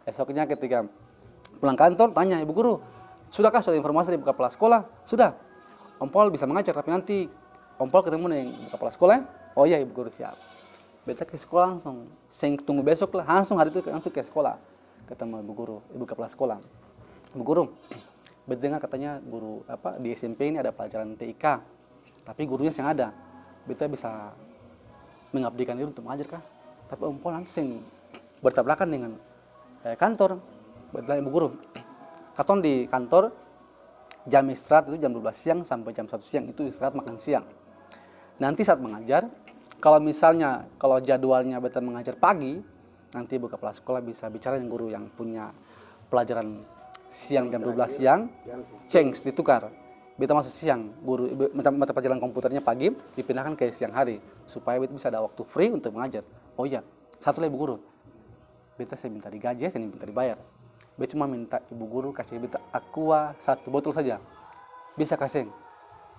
Esoknya ketika pulang kantor, tanya ibu guru, sudahkah sudah informasi dari kepala sekolah? Sudah. Om Paul bisa mengajar, tapi nanti Om Paul ketemu dengan kepala sekolah. Oh iya ibu guru, siap. Beta ke sekolah langsung, saya tunggu besok lah, langsung hari itu langsung ke sekolah. Ketemu ibu guru, ibu kepala sekolah. Ibu guru, beta dengar katanya guru di SMP ini ada pelajaran TIK, tapi gurunya yang ada. Beta bisa mengabdikan diri untuk mengajar kah? Tapi Om Paul nanti saya bertabrakan dengan kantor. Beta ibu guru, katon di kantor jam istirahat itu jam 12 siang sampai jam 1 siang itu istirahat makan siang. Nanti saat mengajar, kalau misalnya kalau jadwalnya beta mengajar pagi, nanti ibu kepala sekolah bisa bicara dengan guru yang punya pelajaran siang jam 12 siang, change ditukar. Beta masuk siang, guru mata pelajaran komputernya pagi dipindahkan ke siang hari supaya beta bisa ada waktu free untuk mengajar. Oh iya, satu lagi ibu guru. Beta saya minta digaji, saya minta dibayar. Beta cuma minta ibu guru kasih beta aqua 1 botol saja. Bisa kasih.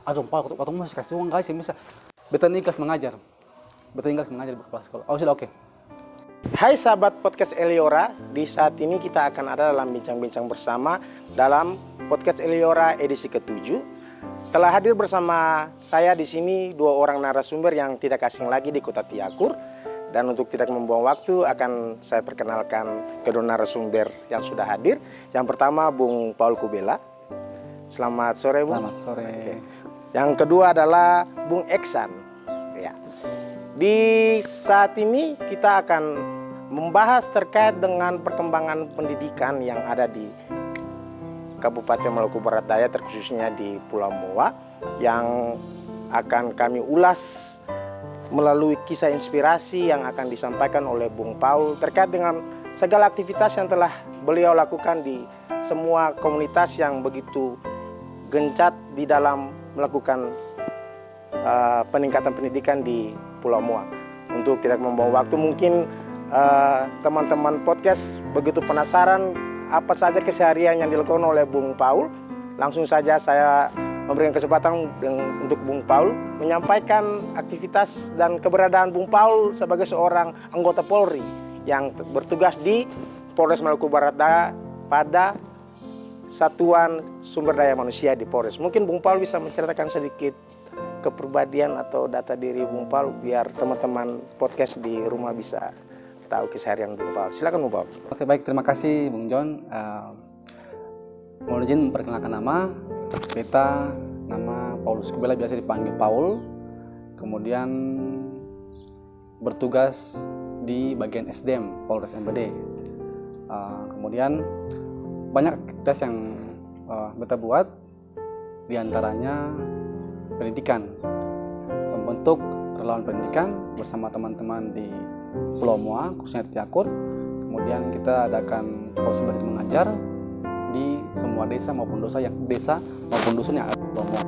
Aduh, Pak, waktu masih kasih uang guys, bisa. Beta ikhlas mengajar. Beta ikhlas mengajar di kepala sekolah. Oh sudah oke. Hai sahabat podcast Eliora, di saat ini kita akan ada dalam bincang-bincang bersama dalam podcast Eliora edisi ke-7. Telah hadir bersama saya di sini 2 orang narasumber yang tidak asing lagi di Kota Tiakur. Dan untuk tidak membuang waktu akan saya perkenalkan kedua narasumber yang sudah hadir. Yang pertama Bung Paul Kubela. Selamat sore Bung. Selamat sore. Oke. Yang kedua adalah Bung Eksan. Ya. Di saat ini kita akan membahas terkait dengan perkembangan pendidikan yang ada di Kabupaten Maluku Barat Daya, terkhususnya di Pulau Moa, yang akan kami ulas melalui kisah inspirasi yang akan disampaikan oleh Bung Paul terkait dengan segala aktivitas yang telah beliau lakukan di semua komunitas yang begitu gencat di dalam melakukan peningkatan pendidikan di Pulau Moa. Untuk tidak membawa waktu, mungkin teman-teman podcast begitu penasaran apa saja keseharian yang dilakukan oleh Bung Paul. Langsung saja saya memberikan kesempatan untuk Bung Paul menyampaikan aktivitas dan keberadaan Bung Paul sebagai seorang anggota Polri yang bertugas di Polres Maluku Barat Daya pada Satuan Sumber Daya Manusia di Polres. Mungkin Bung Paul bisa menceritakan sedikit kepribadian atau data diri Bung Paul biar teman-teman podcast di rumah bisa tahu keseharian Bung Paul. Silakan Bung Paul. Oke, baik, terima kasih Bung John. Mohon izin memperkenalkan nama. Beta nama Paulus Kubela, biasa dipanggil Paul. Kemudian bertugas di bagian SDM Polres MBD. Kemudian banyak aktivitas yang beta buat, diantaranya pendidikan, membentuk relawan pendidikan bersama teman-teman di Pulau Moa, khususnya di Tiakur. Kemudian kita adakan proses belajar mengajar di semua desa maupun dusun yang ada di Pulau Moa.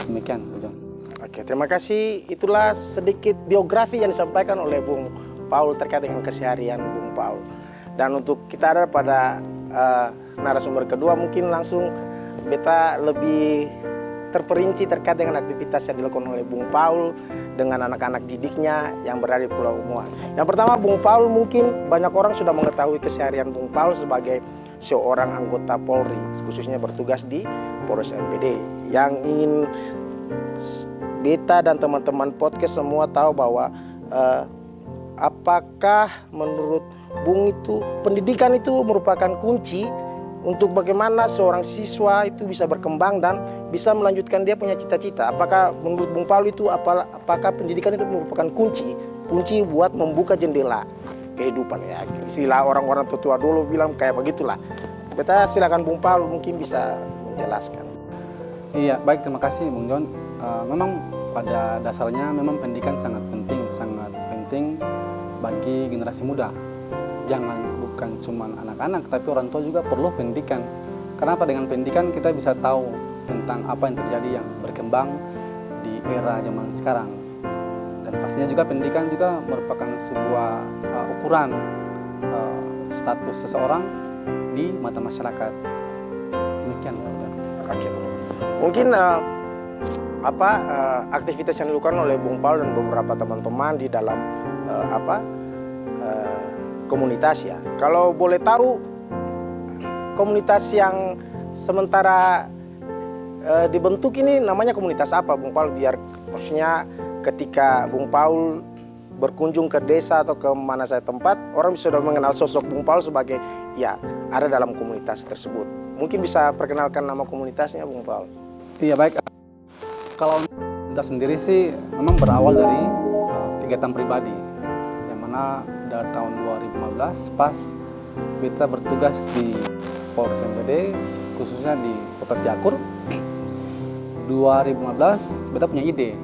Demikian, John. Oke, terima kasih. Itulah sedikit biografi yang disampaikan oleh Bung Paul terkait dengan keseharian Bung Paul. Dan untuk kita ada pada narasumber kedua, mungkin langsung beta lebih terperinci terkait dengan aktivitas yang dilakukan oleh Bung Paul dengan anak-anak didiknya yang berada di Pulau Moa. Yang pertama, Bung Paul, mungkin banyak orang sudah mengetahui keseharian Bung Paul sebagai seorang anggota Polri, khususnya bertugas di Polres MBD. Yang ingin beta dan teman-teman podcast semua tahu bahwa apakah menurut Bung itu pendidikan itu merupakan kunci untuk bagaimana seorang siswa itu bisa berkembang dan bisa melanjutkan dia punya cita-cita. Apakah menurut Bung Paul itu apakah pendidikan itu merupakan kunci buat membuka jendela kehidupan, ya. Istilah orang-orang tua dulu bilang kayak begitulah. Beta silakan Bung Paul mungkin bisa menjelaskan. Iya, baik, terima kasih Bung John. Memang pada dasarnya memang pendidikan sangat penting bagi generasi muda. Bukan cuma anak-anak, tapi orang tua juga perlu pendidikan. Kenapa? Dengan pendidikan kita bisa tahu tentang apa yang terjadi yang berkembang di era zaman sekarang. Dan pastinya juga pendidikan juga merupakan sebuah ukuran status seseorang di mata masyarakat. Demikian. Oke. Mungkin aktivitas yang dilakukan oleh Bung Paul dan beberapa teman-teman di dalam komunitas ya. Kalau boleh tahu komunitas yang sementara dibentuk ini namanya komunitas apa, Bung Paul? Biar maksudnya ketika Bung Paul berkunjung ke desa atau ke mana saya tempat, orang sudah mengenal sosok Bung Paul sebagai ya ada dalam komunitas tersebut. Mungkin bisa perkenalkan nama komunitasnya, Bung Paul? Iya baik. Kalau kita sendiri sih memang berawal dari kegiatan pribadi, yang mana dari tahun 2015 pas kita bertugas di Polres MPD, khususnya di Kota Ciakur. 2015 kita punya ide.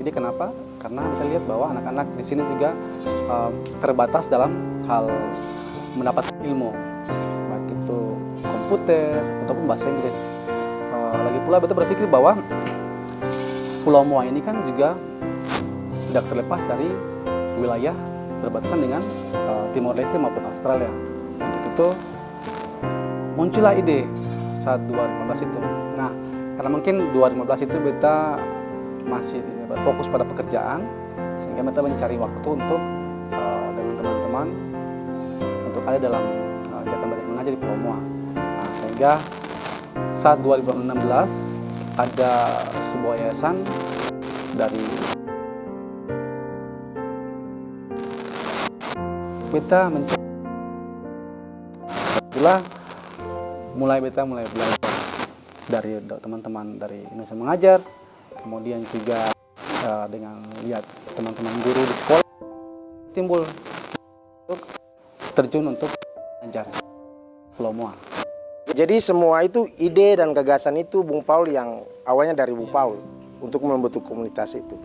Ide kenapa? Karena kita lihat bahwa anak-anak di sini juga terbatas dalam hal mendapat ilmu, baik itu komputer ataupun bahasa Inggris. Lagi pula kita berpikir bahwa Pulau Moa ini kan juga tidak terlepas dari wilayah berbatasan dengan Timor Leste maupun Australia. Untuk itu muncullah ide saat 2015 itu. Nah, karena mungkin 2015 itu kita masih fokus pada pekerjaan, sehingga kita mencari waktu untuk dengan teman-teman untuk ada dalam kegiatan belajar mengajar di Pulau Moa. Nah, sehingga saat 2016 ada sebuah yayasan dari kita mencoba mulai belajar dari teman-teman dari Indonesia Mengajar, kemudian juga dengan lihat teman-teman guru di sekolah timbul untuk terjun untuk mengajar Pulau Moa. Jadi semua itu ide dan gagasan itu Bung Paul yang awalnya dari Bung Paul untuk membentuk komunitas itu.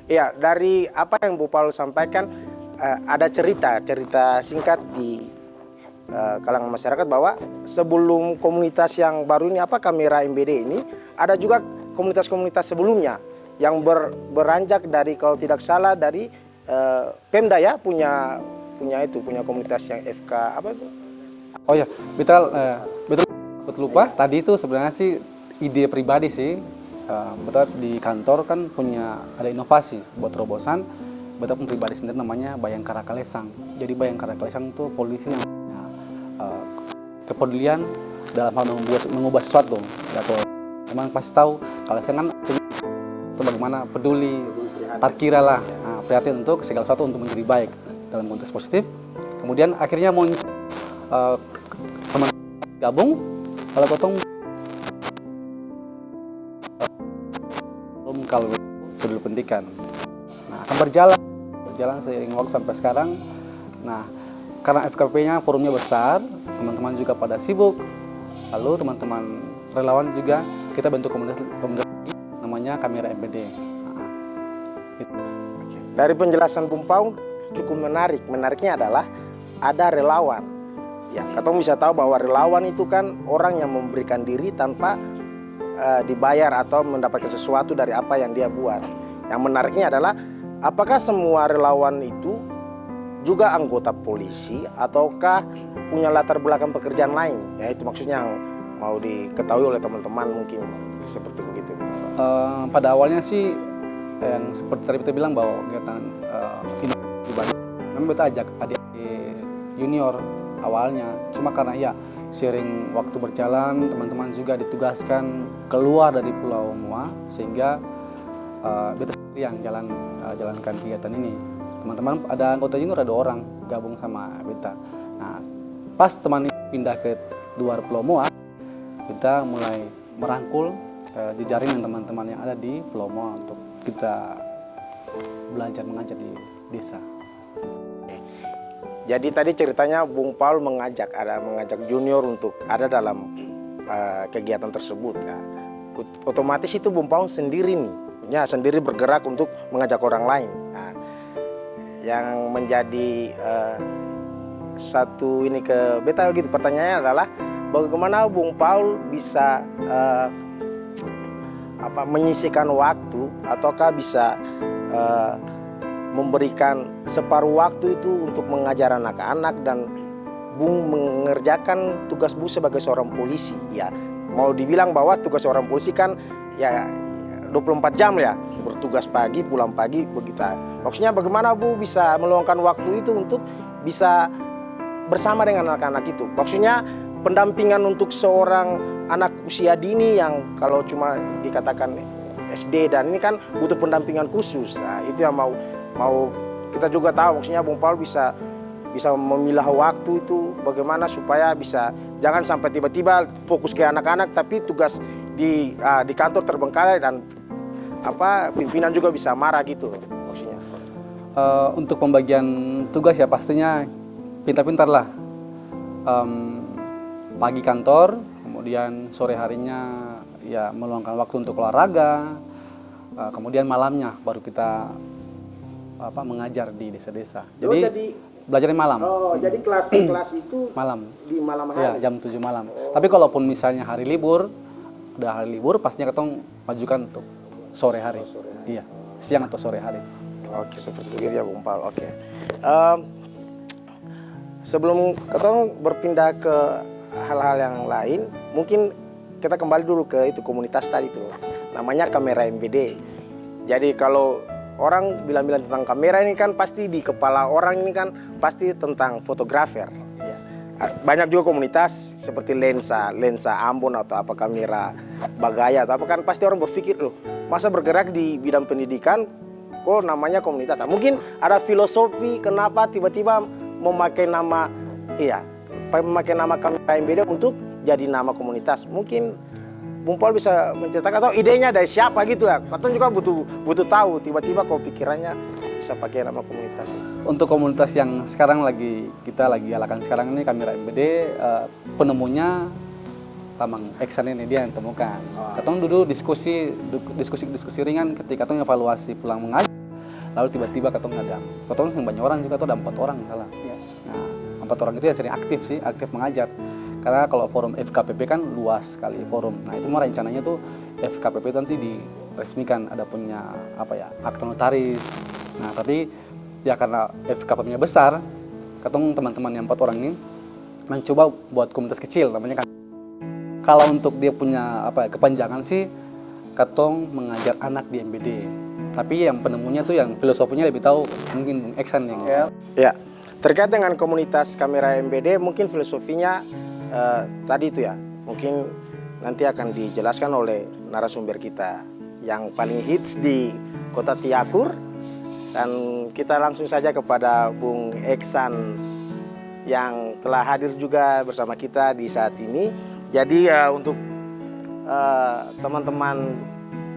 Ya, dari apa yang Bung Paul sampaikan ada cerita singkat di kalangan masyarakat bahwa sebelum komunitas yang baru ini Kamera MBD ini ada juga komunitas-komunitas sebelumnya yang beranjak dari kalau tidak salah dari Pemda ya punya komunitas yang FK apa itu? Oh ya, betul lupa tadi itu sebenarnya sih ide pribadi sih. Betul di kantor kan punya ada inovasi buat terobosan. Betul pun pribadi sendiri namanya Bayangkara Kalesang. Jadi Bayangkara Kalesang itu polisi yang kepedulian dalam hal mengubah sesuatu. Ya, memang pasti tahu Kalesang kan itu bagaimana peduli, tarkira lah, prihatin untuk segala sesuatu untuk menjadi baik dalam konteks positif. Kemudian akhirnya muncul teman gabung kalau potong kalau peduli pendidikan. Nah, akan berjalan seiring waktu sampai sekarang. Nah, karena FKP-nya forumnya besar, teman-teman juga pada sibuk. Lalu teman-teman relawan juga kita bentuk komunitas namanya Kamera MPD. Dari penjelasan Bung Paul cukup menarik. Menariknya adalah ada relawan. Ya, katong bisa tahu bahwa relawan itu kan orang yang memberikan diri tanpa dibayar atau mendapatkan sesuatu dari apa yang dia buat. Yang menariknya adalah apakah semua relawan itu juga anggota polisi ataukah punya latar belakang pekerjaan lain? Ya itu maksudnya yang mau diketahui oleh teman-teman mungkin seperti begitu. Pada awalnya sih yang seperti tadi kita bilang bahwa kegiatan inovasi memang kita ajak adik junior awalnya, cuma karena ya seiring waktu berjalan teman-teman juga ditugaskan keluar dari Pulau Moa sehingga kita yang jalankan kegiatan ini. Teman-teman ada anggota junior ada 2 orang gabung sama kita. Nah, pas teman ini pindah ke luar Pulau Moa, kita mulai merangkul jejaring teman-teman yang ada di Pulau Moa untuk kita belajar mengajar di desa. Jadi tadi ceritanya Bung Paul mengajak junior untuk ada dalam kegiatan tersebut. Ya. Otomatis itu Bung Paul sendiri nih, ya sendiri bergerak untuk mengajak orang lain. Nah, yang menjadi satu ini ke beta gitu pertanyaannya adalah bagaimana Bung Paul bisa menyisihkan waktu ataukah bisa memberikan separuh waktu itu untuk mengajar anak-anak dan Bung mengerjakan tugas Bung sebagai seorang polisi ya. Mau dibilang bahwa tugas seorang polisi kan ya 24 jam ya, bertugas pagi, pulang pagi begitu. Maksudnya bagaimana Bu bisa meluangkan waktu itu untuk bisa bersama dengan anak-anak itu. Maksudnya pendampingan untuk seorang anak usia dini yang kalau cuma dikatakan SD dan ini kan butuh pendampingan khusus. Nah, itu yang mau kita juga tahu, maksudnya Bung Paul bisa memilah waktu itu bagaimana supaya bisa jangan sampai tiba-tiba fokus ke anak-anak tapi tugas di kantor terbengkalai dan pimpinan juga bisa marah gitu maksudnya. Untuk pembagian tugas ya pastinya pintar-pintar lah. Pagi kantor, kemudian sore harinya ya meluangkan waktu untuk olahraga, kemudian malamnya baru kita mengajar di desa-desa. Jadi belajarnya malam. Oh, jadi kelas itu malam. Di malam hari? Ya, jam 7 malam. Tapi kalaupun misalnya hari libur, udah hari libur pastinya ketong majukan untuk sore hari. Iya, siang atau sore hari. Oke, seperti itu ya Bung Paul. Oke. Sebelum ketong berpindah ke hal-hal yang lain, mungkin kita kembali dulu ke itu komunitas tadi tuh. Namanya Kamera MBD. Jadi kalau orang bilang-bilang tentang kamera ini kan pasti di kepala orang ini kan pasti tentang fotografer. Ya. Banyak juga komunitas seperti lensa Ambon atau apa kamera Bagaya atau apa kan pasti orang berpikir loh masa bergerak di bidang pendidikan kok namanya komunitas. Nah, mungkin ada filosofi kenapa tiba-tiba memakai nama kamera MBD untuk jadi nama komunitas. Mungkin Bung Paul bisa menceritakan atau idenya dari siapa gitu ya. Atau juga butuh tahu tiba-tiba kok pikirannya bisa pakai nama komunitas. Untuk komunitas yang sekarang kita lagi galakan sekarang ini kamera MBD, penemunya Tamang Eksan ini dia yang temukan. Katong dulu diskusi ringan ketika katong evaluasi pulang mengajar. Lalu tiba-tiba katong yang banyak orang juga ada 4 orang salah. Ya. Nah, 4 orang itu yang sering aktif mengajar. Karena kalau forum FKPP kan luas sekali forum. Nah itu mau rencananya tuh FKPP itu nanti diresmikan ada punya akte notaris. Nah tapi ya karena FKPP-nya besar, katong teman-teman yang 4 orang ini mencoba buat komunitas kecil namanya kan. Kalau untuk dia punya kepanjangan sih, katong mengajar anak di MBD. Tapi yang penemunya tuh yang filosofinya lebih tahu mungkin Bung Eksan nih. Ya, terkait dengan komunitas kamera MBD mungkin filosofinya tadi itu ya, mungkin nanti akan dijelaskan oleh narasumber kita yang paling hits di Kota Tiakur. Dan kita langsung saja kepada Bung Eksan yang telah hadir juga bersama kita di saat ini. Jadi untuk teman-teman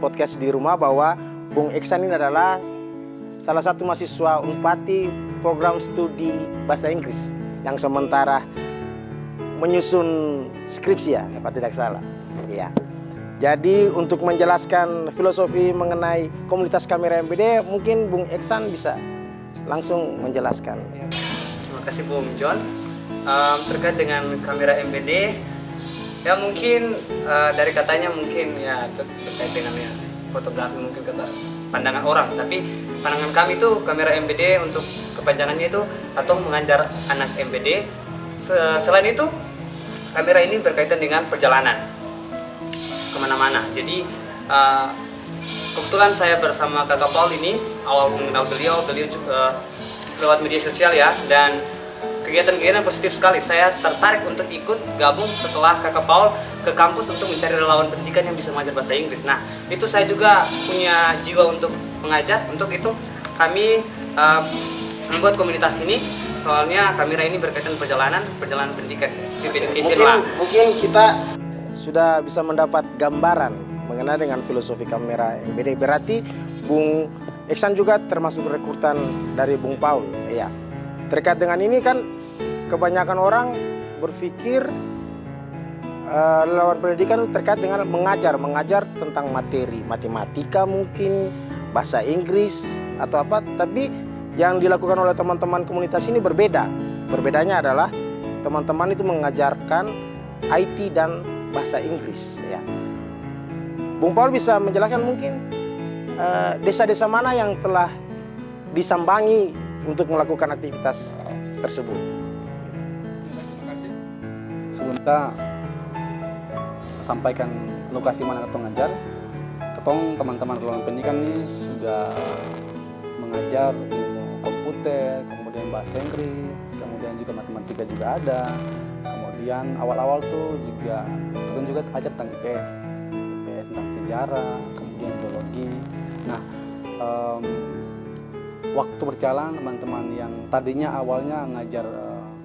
podcast di rumah bahwa Bung Eksan ini adalah salah satu mahasiswa Unpati program studi bahasa Inggris yang sementara menyusun skripsi ya, kalau tidak salah. Iya. Jadi untuk menjelaskan filosofi mengenai komunitas kamera MBD, mungkin Bung Eksan bisa langsung menjelaskan. Terima kasih Bung John. Terkait dengan kamera MBD, ya mungkin dari katanya mungkin ya terkait dengan fotografi mungkin kata pandangan orang, tapi pandangan kami itu kamera MBD untuk kepanjangannya itu atau mengajar anak MBD. Selain itu, kamera ini berkaitan dengan perjalanan kemana-mana. Jadi kebetulan saya bersama Kakak Paul ini awal mengenal beliau juga lewat media sosial ya, dan kegiatan-kegiatan positif sekali. Saya tertarik untuk ikut gabung setelah Kakak Paul ke kampus untuk mencari relawan pendidikan yang bisa mengajar bahasa Inggris. Nah, itu saya juga punya jiwa untuk mengajar. Untuk itu kami membuat komunitas ini. Soalnya kamera ini berkaitan perjalanan pendidikan, trip education lah. Mungkin kita sudah bisa mendapat gambaran mengenai dengan filosofi kamera MBD. Berarti Bung Eksan juga termasuk rekrutan dari Bung Paul. Iya. Terkait dengan ini kan kebanyakan orang berpikir relawan pendidikan terkait dengan mengajar tentang materi matematika mungkin, bahasa Inggris atau apa, tapi yang dilakukan oleh teman-teman komunitas ini berbeda. Berbedanya adalah teman-teman itu mengajarkan IT dan bahasa Inggris. Ya. Bung Paul bisa menjelaskan mungkin desa-desa mana yang telah disambangi untuk melakukan aktivitas tersebut. Sebelum kita sampaikan lokasi mana kita ngajar, teman-teman ruangan pendidikan ini sudah mengajar komputer, kemudian bahasa Inggris, kemudian juga matematika juga ada. Kemudian awal-awal tuh juga turun juga ajar tentang IPS tentang sejarah, kemudian biologi. Nah, waktu berjalan teman-teman yang tadinya awalnya ngajar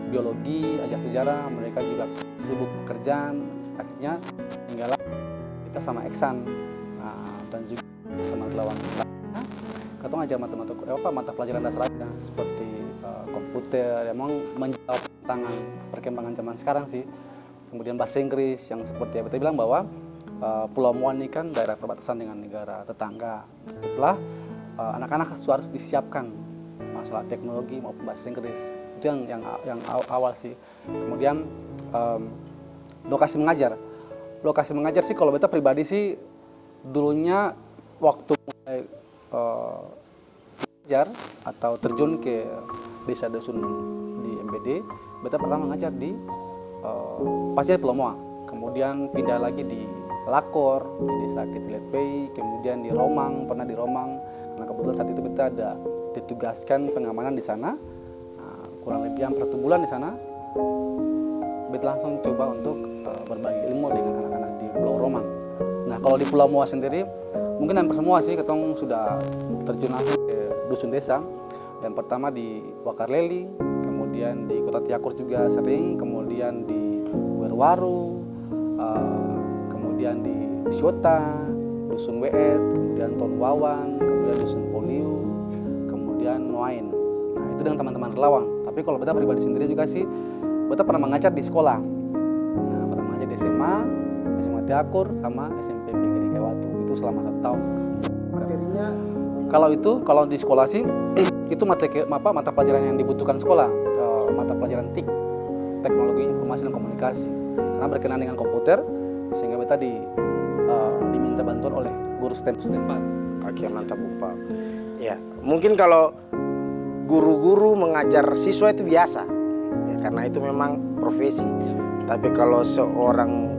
biologi, ajar sejarah, mereka juga sibuk pekerjaan, akhirnya tinggal kita sama Eksan. Nah, dan juga teman lawan kita ngajar mata pelajaran dasar aja seperti komputer, emang menjawab tantangan perkembangan zaman sekarang sih. Kemudian bahasa Inggris yang seperti yang kita bilang bahwa Pulau Moan ini kan daerah perbatasan dengan negara tetangga. Itulah anak-anak harus disiapkan masalah teknologi maupun bahasa Inggris. Itu yang awal sih. Kemudian lokasi mengajar. Lokasi mengajar sih kalau beta pribadi sih dulunya waktu mulai belajar atau terjun ke desa dusun di MBD, beta pertama ngajar di pasti di Pulau Moa, kemudian pindah lagi di Lakor, di desa Ketiletpei, kemudian di Romang, pernah di Romang karena kebetulan saat itu beta ada ditugaskan pengamanan di sana. Nah, kurang lebih hampir 1 bulan di sana, beta langsung coba untuk berbagi ilmu dengan anak-anak di Pulau Romang. Nah, kalau di Pulau Moa sendiri mungkin hampir semua sih ketong sudah terjun langsung ke dusun desa. Yang pertama di Wakarleli, kemudian di Kota Tiakur juga sering, kemudian di Werwaru, kemudian di Syota, dusun Weet, kemudian Tonwawan, kemudian dusun Poliu, kemudian Noain. Nah, itu dengan teman-teman relawan. Tapi kalau beta pribadi sendiri juga sih, beta pernah mengajar di sekolah. Nah, pernah mengajar di SMA Tiakur sama SMP PGRI Kaiwatu. Itu selama 1 tahun. Materinya Kalau di sekolah sih itu mata pelajaran yang dibutuhkan sekolah, mata pelajaran TIK, teknologi informasi dan komunikasi, karena berkenaan dengan komputer, sehingga beta diminta bantuan oleh guru STEM setempat. Oke, mantap Bupal. Ya, mungkin kalau guru-guru mengajar siswa itu biasa, ya, karena itu memang profesi. Tapi kalau seorang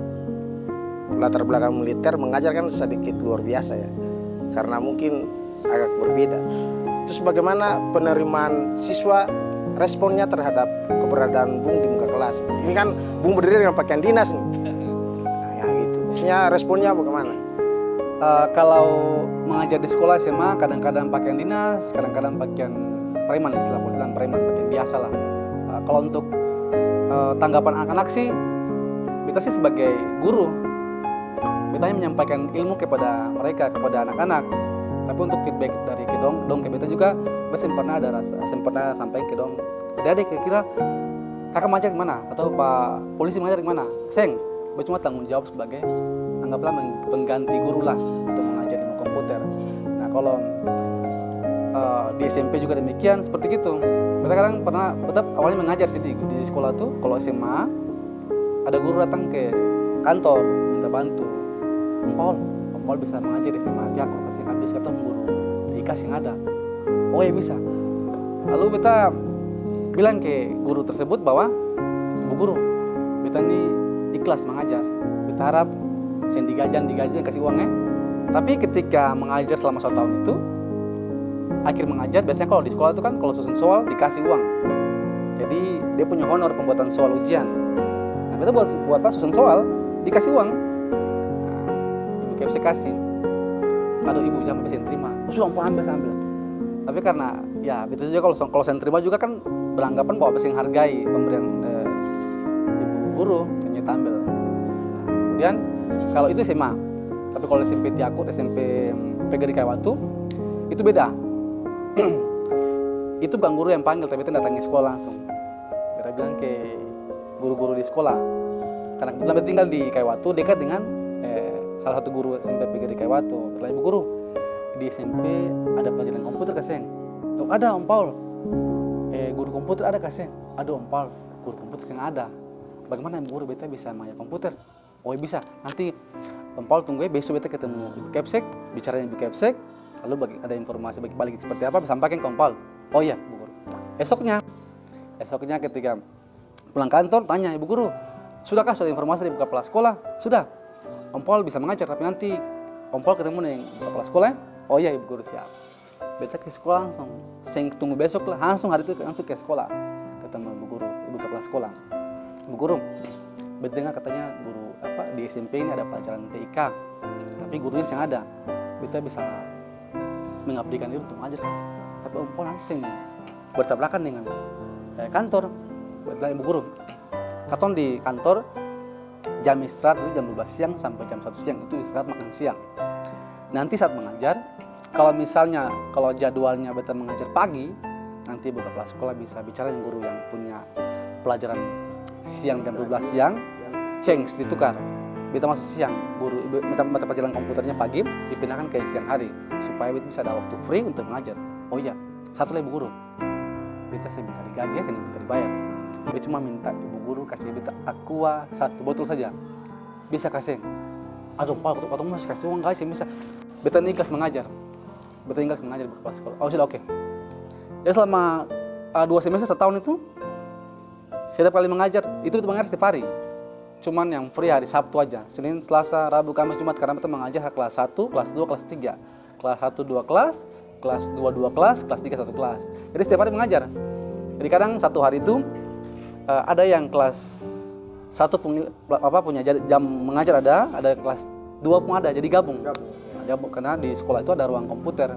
latar belakang militer mengajar kan sedikit luar biasa ya, karena mungkin agak berbeda. Terus bagaimana penerimaan siswa, responnya terhadap keberadaan Bung di muka kelas? Ini kan Bung berdiri dengan pakaian dinas nih. Nah, ya gitu. Maksudnya responnya bagaimana? Kalau mengajar di sekolah SMA kadang-kadang pakaian dinas, kadang-kadang pakaian preman, istilah politan preman, pakaian biasa lah. Kalau untuk tanggapan anak-anak sih, kita sih sebagai guru, kita hanya menyampaikan ilmu kepada mereka, kepada anak-anak. Tapi untuk feedback dari kedong ke beta juga, beta pernah sampaikan ke dong, adik kira-kira kakak mengajar di mana atau Pak Polisi mengajar di mana? Seng, beta cuma tanggung jawab sebagai anggaplah pengganti guru lah untuk mengajar ilmu komputer. Nah, kalau di SMP juga demikian seperti itu. Beta kadang pernah beta awalnya mengajar sih di sekolah tuh. Kalau SMA ada guru datang ke kantor minta bantu, Paul bisa mengajar di SMA Tiakur, kasih habis ketemu guru IKAS yang ada. Oh ya bisa. Lalu beta bilang ke guru tersebut bahwa ibu guru, beta ini ikhlas mengajar. Beta harap sen digajan kasih uangnya. Tapi ketika mengajar selama 1 tahun itu, akhir mengajar biasanya kalau di sekolah itu kan kalau susun soal dikasih uang. Jadi dia punya honor pembuatan soal ujian. Nah, beta buat susun soal dikasih uang. Saya kasih, aduh ibu jangan bisa terima, sudah ambil. Tapi karena ya itu juga kalau saya terima juga kan beranggapan bahwa bisa menghargai pemberian ibu guru, hanya ambil. Nah, kemudian kalau itu SMA, tapi kalau SMP Tiakur, SMP PGRI Kaiwatu itu beda. Itu bukan guru yang panggil, tapi itu datangi sekolah langsung. Kita bilang ke guru-guru di sekolah, karena kebetulan tinggal di Kaiwatu dekat dengan salah satu guru SMP PGRI Kaiwatu. Bertanya, ibu guru, di SMP ada pelajaran komputer kaseng? So, ada Om Paul. Guru komputer ada kaseng? Ada Om Paul, guru komputer yang ada. Bagaimana ibu guru beta bisa mengajar komputer? Oh bisa, nanti Om Paul tunggu besok beta ketemu Ibu Kepsek, bicara Ibu Kepsek, lalu ada informasi balik seperti apa, sampaikan ke Om Paul. Oh iya Bu Guru. Esoknya ketika pulang kantor, tanya Ibu Guru, sudahkah sudah informasi dari kepala sekolah? Sudah. Om Paul bisa mengajar, tapi nanti Om Paul ketemu dengan kepala sekolah. Oh iya Ibu Guru, siap. Beta ke sekolah langsung, tunggu besok lah, langsung hari itu langsung ke sekolah ketemu Ibu Guru. buka kelas sekolah. Bu guru, beta dengar katanya guru apa di SMP ini ada pelajaran TIK, tapi gurunya yang ada, beta bisa mengabdikan diri untuk mengajar kan. Tapi Pol nanti sing bertabrakan dengan kantor. Beta Bu guru, katon di kantor jam istirahat itu jam 12 siang sampai jam 1 siang itu istirahat makan siang. Nanti saat mengajar, kalau jadwalnya beta mengajar pagi, nanti buka kelas sekolah bisa bicara dengan guru yang punya pelajaran siang jam 12 siang, change ditukar. Beta masuk siang, guru mata pelajaran komputernya pagi dipindahkan ke siang hari supaya beta bisa ada waktu free untuk mengajar. Oh iya, satu lagi Bu guru, beta saya minta digaji, saya minta dibayar. Beta cuma minta ibu guru kasih beta aqua 1 botol saja, bisa kasih. Aduh Pak, waktu masih kasih uang guys, bisa. Beta ikhlas mengajar, beta ikhlas mengajar di kelas sekolah. Oh sudah oke. Ya selama 2 semester setahun itu, setiap kali mengajar itu mengajar setiap hari. Cuman yang free hari Sabtu aja, Senin, Selasa, Rabu, Kamis, Jumat, karena kita mengajar kelas 1, kelas 2, kelas 3. Kelas 1 2 kelas, kelas 2 2 kelas, kelas 3 1 kelas. Jadi setiap hari mengajar. Jadi kadang satu hari itu ada yang kelas 1 punya jam mengajar ada kelas 2 pun ada, jadi gabung. Karena di sekolah itu ada ruang komputer.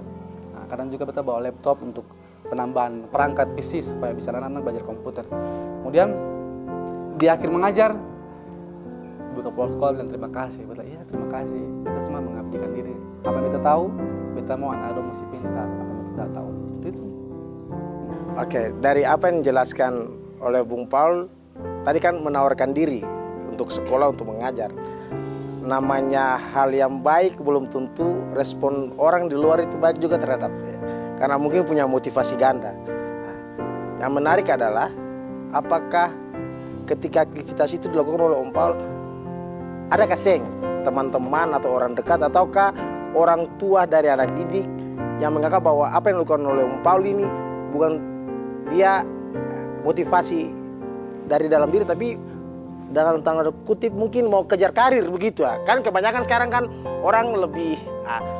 Nah, kadang juga kita bawa laptop untuk penambahan perangkat PC supaya bisa anak-anak belajar komputer. Kemudian di akhir mengajar, buka kepala sekolah bilang terima kasih. Beta iya terima kasih. Kita semua mengabdikan diri. Apa yang kita tahu, kita mau anak mesti pintar. Apa yang kita tidak tahu, itu. Oke, dari apa yang dijelaskan oleh Bung Paul, tadi kan menawarkan diri untuk sekolah, untuk mengajar. Namanya hal yang baik belum tentu respon orang di luar itu baik juga terhadap karena mungkin punya motivasi ganda. Nah, yang menarik adalah apakah ketika aktivitas itu dilakukan oleh Om Paul ada kaseng teman-teman atau orang dekat ataukah orang tua dari anak didik yang menganggap bahwa apa yang dilakukan oleh Om Paul ini bukan dia motivasi dari dalam diri tapi dalam tanda kutip mungkin mau kejar karir begitu ya. Kan kebanyakan sekarang kan orang lebih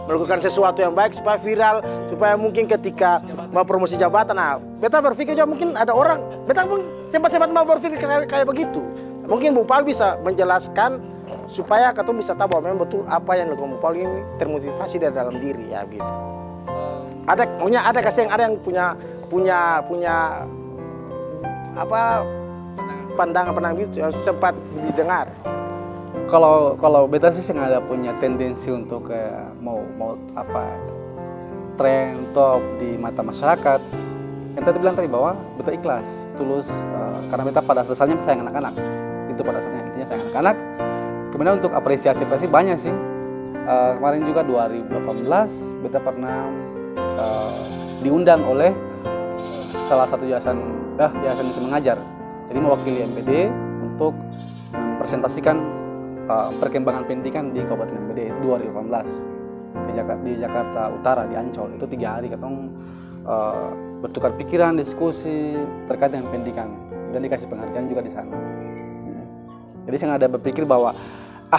melakukan sesuatu yang baik supaya viral, supaya mungkin ketika mau promosi jabatan. Nah, beta berpikir juga mungkin ada orang, beta pun sempat mau berpikir kayak begitu. Mungkin Bung Paul bisa menjelaskan supaya ketemu bisa tahu bahwa memang betul apa yang dilakukan Bung Paul ini termotivasi dari dalam diri ya gitu. Ada kasih yang punya apa pandangan itu yang sempat didengar. Kalau beta sih nggak ada punya tendensi untuk mau apa tren top di mata masyarakat. Yang tadi bilang tadi bahwa beta ikhlas, tulus karena beta pada dasarnya sayang anak-anak. Itu pada dasarnya intinya sayang anak-anak. Kemudian untuk apresiasi banyak sih. Kemarin juga 2018 beta pernah diundang oleh salah satu yayasan bisa mengajar. Jadi mewakili MPD untuk mempresentasikan perkembangan pendidikan di Kabupaten MPD 2018 di Jakarta Utara di Ancol. Itu 3 hari ketong bertukar pikiran, diskusi terkait dengan pendidikan dan dikasih penghargaan juga di sana. Jadi saya ada berpikir bahwa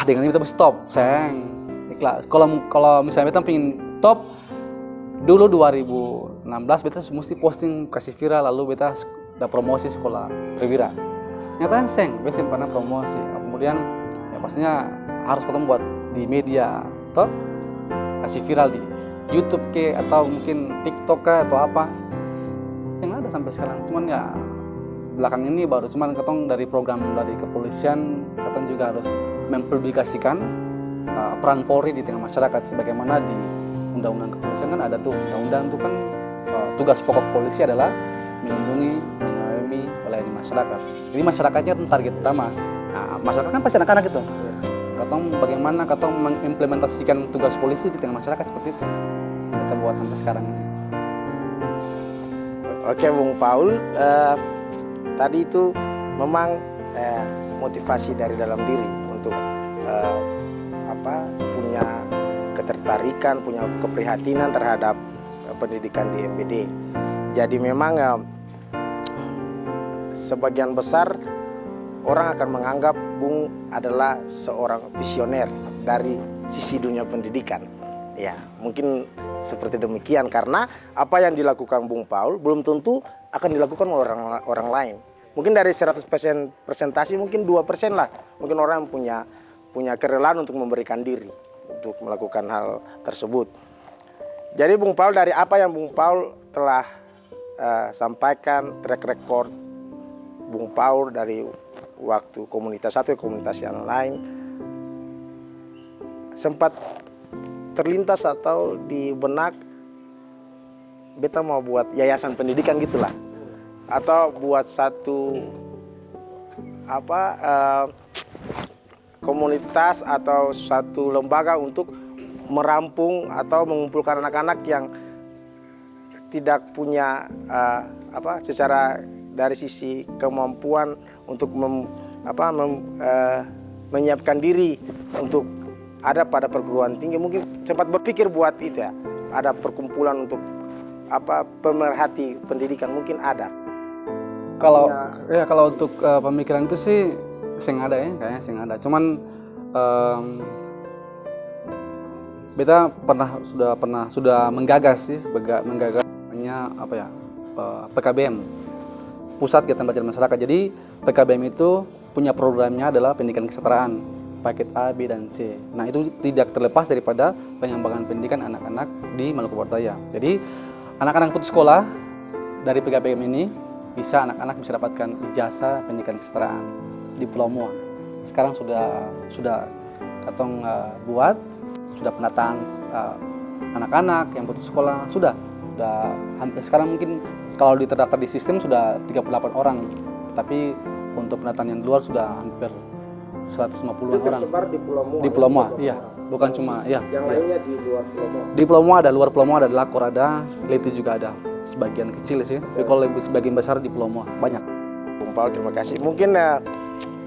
dengan ini kita stop, sayang ikhlas. Kalau misalnya kita pengen top dulu 2016 beta mesti posting kasih viral lalu beta udah promosi sekolah perwira. Nyatanya beta pernah promosi. Kemudian ya pastinya harus ketemu buat di media, toh kasih viral di YouTube atau mungkin TikTok atau apa. Saya nggak ada sampai sekarang. Cuman ya belakang ini baru cuman ketong dari program dari kepolisian ketong juga harus mempublikasikan peran Polri di tengah masyarakat sebagaimana di undang-undang kepolisian kan ada tuh undang-undang itu kan tugas pokok polisi adalah melindungi, mengayomi melayani masyarakat. Jadi masyarakatnya itu target utama. Nah, masyarakat kan pasti anak-anak itu. Bagaimana katong mengimplementasikan tugas polisi di tengah masyarakat seperti itu. Kita buat sampai sekarang ini. Oke, Bung Paul, tadi itu memang motivasi dari dalam diri untuk punya ketertarikan, punya keprihatinan terhadap pendidikan di MPD. Jadi memang sebagian besar orang akan menganggap Bung adalah seorang visioner dari sisi dunia pendidikan. Ya, mungkin seperti demikian karena apa yang dilakukan Bung Paul belum tentu akan dilakukan oleh orang lain. mungkin dari 100% presentasi mungkin 2% lah. Mungkin orang punya kerelaan untuk memberikan diri untuk melakukan hal tersebut. Jadi Bung Paul, dari apa yang Bung Paul telah sampaikan, track record Bung Paul dari waktu komunitas satu ke komunitas yang lain, sempat terlintas atau di benak beta mau buat yayasan pendidikan gitulah, atau buat satu komunitas atau satu lembaga untuk merampung atau mengumpulkan anak-anak yang tidak punya secara dari sisi kemampuan untuk menyiapkan diri untuk ada pada perguruan tinggi. Mungkin sempat berpikir buat itu ya, ada perkumpulan untuk pemerhati pendidikan, mungkin ada. Kalau untuk pemikiran itu sih sing ada ya, kayaknya sing ada. Cuman beta sudah menggagas sih, namanya PKBM, Pusat Kegiatan Belajar Masyarakat. Jadi PKBM itu punya programnya adalah pendidikan kesetaraan, paket A, B, dan C. Nah, itu tidak terlepas daripada pengembangan pendidikan anak-anak di Maluku Barat Daya. Jadi anak-anak putus sekolah dari PKBM ini bisa dapatkan ijazah pendidikan kesetaraan, diploma. Sekarang sudah katong buat, sudah penataan anak-anak yang putus sekolah, sudah hampir sekarang mungkin kalau terdaftar di sistem sudah 38 orang, tapi untuk penataan yang luar sudah hampir 150 orang. Tersebar di Pulau Moa, iya. Bukan cuma, ya. Yang lainnya di luar Pulau Moa. Di Pulau Moa ada, luar Pulau Moa ada, di Lakor ada, Leti juga ada. Sebagian kecil sih, tapi kalau sebagian besar di Pulau Moa, banyak. Bung Paul, terima kasih. Mungkin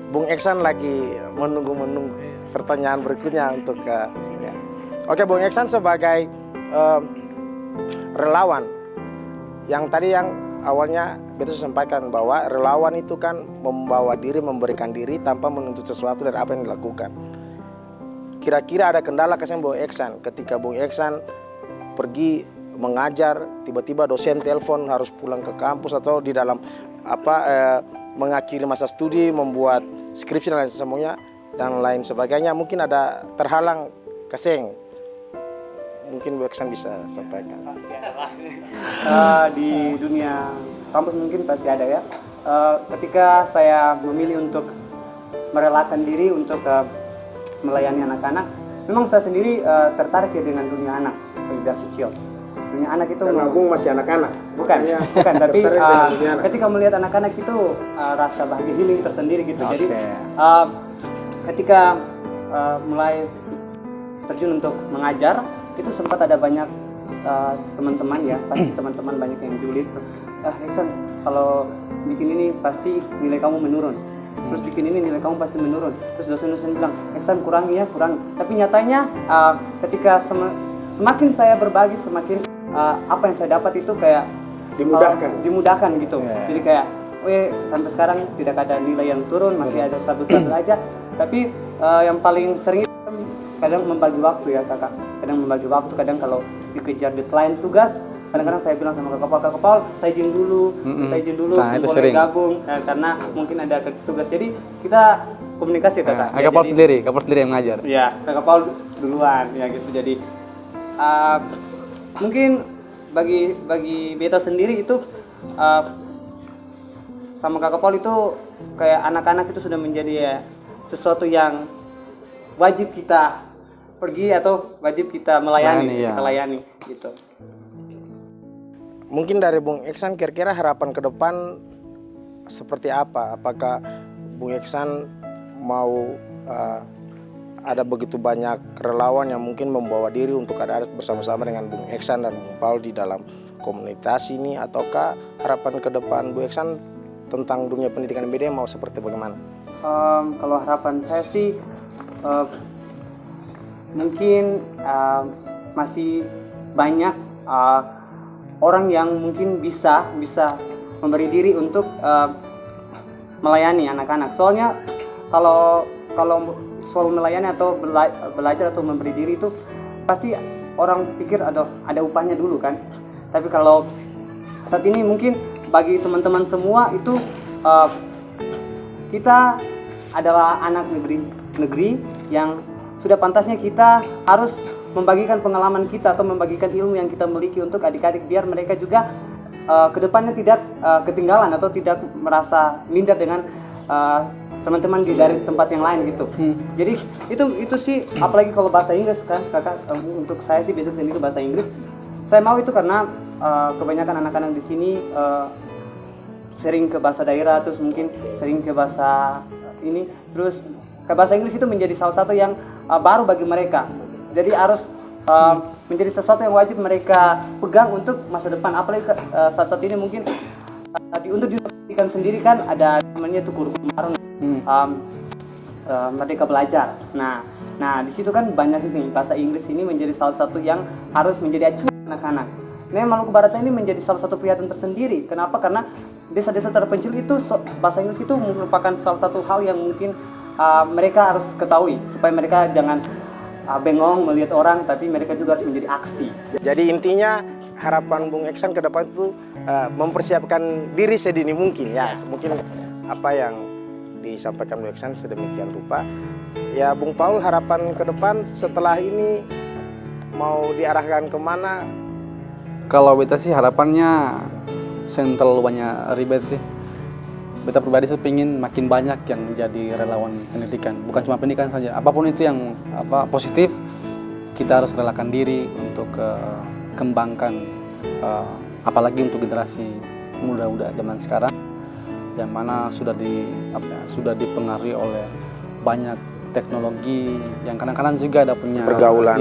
Bung Eksan lagi menunggu pertanyaan berikutnya untuk ya. Oke, Bung Eksan sebagai relawan yang awalnya betul sampaikan bahwa relawan itu kan membawa diri, memberikan diri tanpa menuntut sesuatu dari apa yang dilakukan. Kira-kira ada kendala kesan Bung Eksan ketika Bung Eksan pergi mengajar, tiba-tiba dosen telepon harus pulang ke kampus atau di dalam mengakhiri masa studi, membuat skripsi dan lain sebagainya, mungkin ada terhalang keseng. Mungkin Bung Eksan bisa sampaikan. Di dunia kampus mungkin pasti ada ya. Ketika saya memilih untuk merelakan diri untuk melayani anak-anak, memang saya sendiri tertarik ya dengan dunia anak sejak kecil. Dunia anak itu karena Bung masih anak-anak. Bukan, tapi ketika melihat anak-anak itu rasa bahagia healing tersendiri gitu. Okay. Jadi ketika mulai terjun untuk mengajar, itu sempat ada banyak teman-teman ya, pasti teman-teman banyak yang julid. Eksan, kalau bikin ini pasti nilai kamu menurun. Terus bikin ini nilai kamu pasti menurun. Terus dosen-dosen bilang, Eksan kurangi ya, kurangi. Tapi nyatanya ketika semakin saya berbagi, semakin apa yang saya dapat itu kayak dimudahkan gitu. Yeah. Jadi kayak, sampai sekarang tidak ada nilai yang turun, masih ada stabil-stabil aja. Tapi yang paling sering kadang membagi waktu ya kakak. Kadang membagi waktu, kadang kalau dikejar deadline tugas, kadang-kadang saya bilang sama Kak Paul, saya izin dulu, nah, itu boleh sering gabung, karena mungkin ada tugas. Jadi kita komunikasi kakak. Kak Paul sendiri yang mengajar. Iya, Kak Paul duluan ya gitu. Jadi mungkin bagi beta sendiri itu sama Kak Paul itu kayak anak-anak itu sudah menjadi ya sesuatu yang wajib kita pergi atau wajib kita melayani, kita layani gitu. Mungkin dari Bung Eksan kira-kira harapan ke depan seperti apa? Apakah Bung Eksan mau ada begitu banyak relawan yang mungkin membawa diri untuk ada bersama-sama dengan Bung Eksan dan Bung Paul di dalam komunitas ini, ataukah harapan ke depan Bung Eksan tentang dunia pendidikan BD mau seperti bagaimana? Kalau harapan saya sih mungkin masih banyak orang yang mungkin bisa memberi diri untuk melayani anak-anak. Soalnya kalau soal melayani atau belajar atau memberi diri itu pasti orang pikir ada upahnya dulu kan. Tapi kalau saat ini mungkin bagi teman-teman semua itu kita adalah anak negeri yang sudah pantasnya kita harus membagikan pengalaman kita atau membagikan ilmu yang kita miliki untuk adik-adik biar mereka juga kedepannya tidak ketinggalan atau tidak merasa minder dengan teman-teman dari tempat yang lain gitu. Jadi itu sih, apalagi kalau bahasa Inggris kan kakak, untuk saya sih basic sendiri bahasa Inggris. Saya mau itu karena kebanyakan anak-anak di sini sering ke bahasa daerah, terus mungkin sering ke bahasa ini, terus ke bahasa Inggris itu menjadi salah satu yang baru bagi mereka. Jadi harus menjadi sesuatu yang wajib mereka pegang untuk masa depan. Apalagi saat ini mungkin untuk diperhatikan sendiri kan ada namanya itu kurikulum baru, Merdeka Belajar. Nah di situ kan banyak ini bahasa Inggris ini menjadi salah satu yang harus menjadi acuan anak-anak. Nah, Maluku Barat ini menjadi salah satu perhatian tersendiri. Kenapa? Karena desa-desa terpencil itu bahasa Inggris itu merupakan salah satu hal yang mungkin mereka harus ketahui supaya mereka jangan bengong melihat orang, tapi mereka juga harus menjadi aksi. Jadi intinya harapan Bung Eksan ke depan itu mempersiapkan diri sedini mungkin ya. Mungkin apa yang disampaikan Bung Eksan sedemikian rupa. Ya Bung Paul, harapan ke depan setelah ini mau diarahkan kemana? Kalau beta sih harapannya sen terlalu banyak ribet sih. Beta pribadi sih pengen makin banyak yang menjadi relawan pendidikan. Bukan cuma pendidikan saja, apapun itu yang positif, kita harus relakan diri untuk kembangkan, apalagi untuk generasi muda-muda zaman sekarang, yang mana sudah dipengaruhi oleh banyak teknologi yang kadang-kadang juga ada punya pergaulan.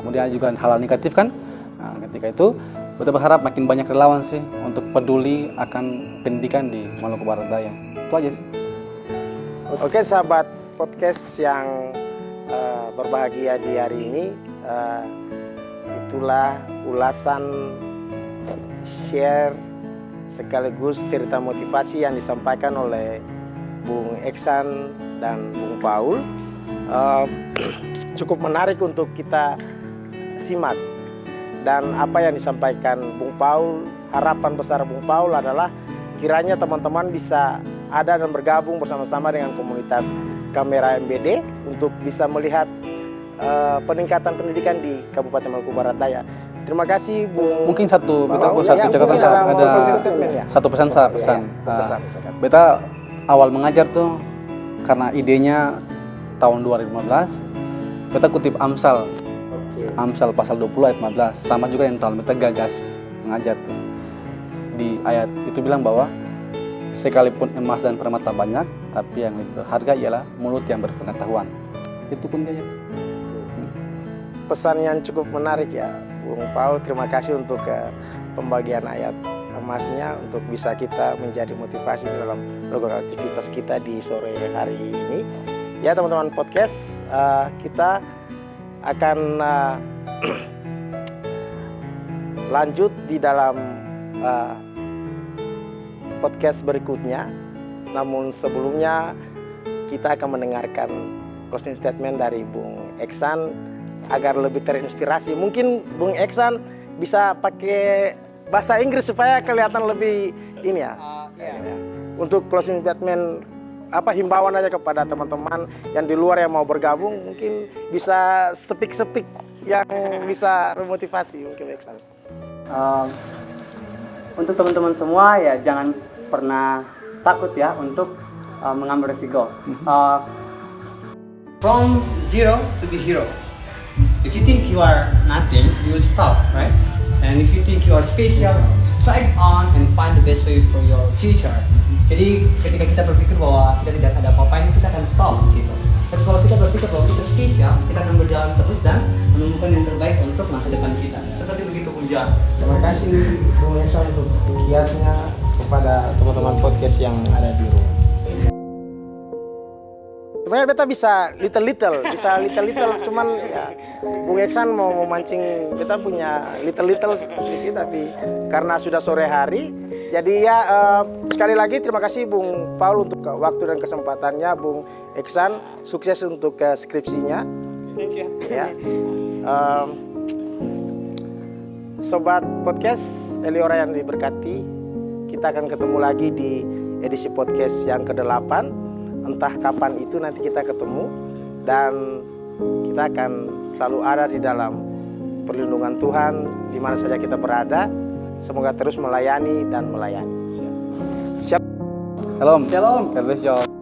Kemudian juga hal-hal negatif kan. Nah, ketika itu kita berharap makin banyak relawan sih untuk peduli akan pendidikan di Maluku Barat Daya. Itu aja sih. Oke sahabat podcast yang berbahagia di hari ini, itulah ulasan share sekaligus cerita motivasi yang disampaikan oleh Bung Eksan dan Bung Paul. Cukup menarik untuk kita simak. Dan apa yang disampaikan Bung Paul, harapan besar Bung Paul adalah kiranya teman-teman bisa ada dan bergabung bersama-sama dengan komunitas Kamera MBD untuk bisa melihat peningkatan pendidikan di Kabupaten Maluku Barat Daya. Terima kasih Bung. Mungkin satu catatan, ada satu pesan. Beta awal mengajar tuh karena idenya tahun 2015, beta kutip Amsal. Amsal pasal 20 ayat 15, sama juga yang tahun beta gagas mengajar tuh. Di ayat itu bilang bahwa sekalipun emas dan permata banyak, tapi yang lebih berharga ialah mulut yang berpengetahuan. Itu pun dia. Pesan yang cukup menarik ya Bung Paul. Terima kasih untuk pembagian ayat emasnya untuk bisa kita menjadi motivasi dalam melakukan aktivitas kita di sore hari ini. Ya teman-teman podcast, kita akan lanjut di dalam podcast berikutnya. Namun sebelumnya kita akan mendengarkan closing statement dari Bung Eksan agar lebih terinspirasi. Mungkin Bung Eksan bisa pakai bahasa Inggris supaya kelihatan lebih ini ya. Untuk closing statement, himbauan aja kepada teman-teman yang di luar yang mau bergabung, mungkin bisa sepik-sepik yang bisa memotivasi mungkin Eksan. Untuk teman-teman semua ya jangan pernah takut ya untuk mengambil resiko. From zero to be hero. If you think you are nothing, you will stop, right? And if you think you are special, strive on and find the best way for your future. Jadi ketika kita berpikir bahwa kita tidak ada apa-apanya, kita akan stop di situ. Tapi kalau kita berpikir bahwa kita spesial, kita akan berjalan terus dan menemukan yang terbaik untuk masa depan kita. Seperti begitu Punja. Terima kasih Bung Eksan untuk kiasnya kepada teman-teman podcast yang ada di rumah. Sebenarnya beta bisa little, cuman ya Bung Eksan mau memancing, beta punya little sedikit, tapi karena sudah sore hari, jadi ya sekali lagi terima kasih Bung Paul untuk waktu dan kesempatannya. Bung Eksan sukses untuk skripsinya. Thank you. Ya. Sobat podcast Eliora yang diberkati, kita akan ketemu lagi di edisi podcast yang ke-8. Entah kapan itu nanti kita ketemu, dan kita akan selalu ada di dalam perlindungan Tuhan di mana saja kita berada. Semoga terus melayani dan melayani. Siap. Shalom. Shalom. God bless you all.